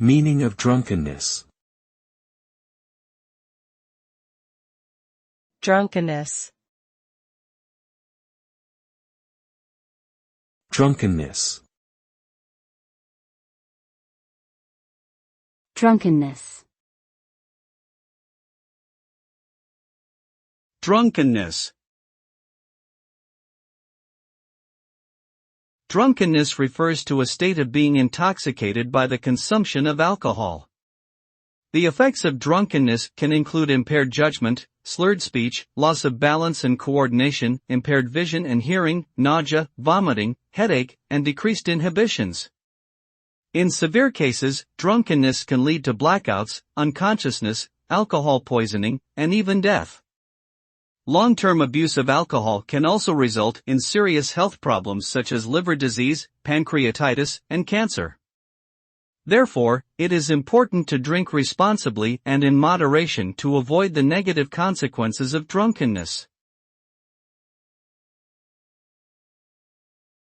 Meaning of drunkenness. Drunkenness. Drunkenness. Drunkenness. Drunkenness. Drunkenness refers to a state of being intoxicated by the consumption of alcohol. The effects of drunkenness can include impaired judgment, slurred speech, loss of balance and coordination, impaired vision and hearing, nausea, vomiting, headache, and decreased inhibitions. In severe cases, drunkenness can lead to blackouts, unconsciousness, alcohol poisoning, and even death. Long-term abuse of alcohol can also result in serious health problems such as liver disease, pancreatitis, and cancer. Therefore, it is important to drink responsibly and in moderation to avoid the negative consequences of drunkenness.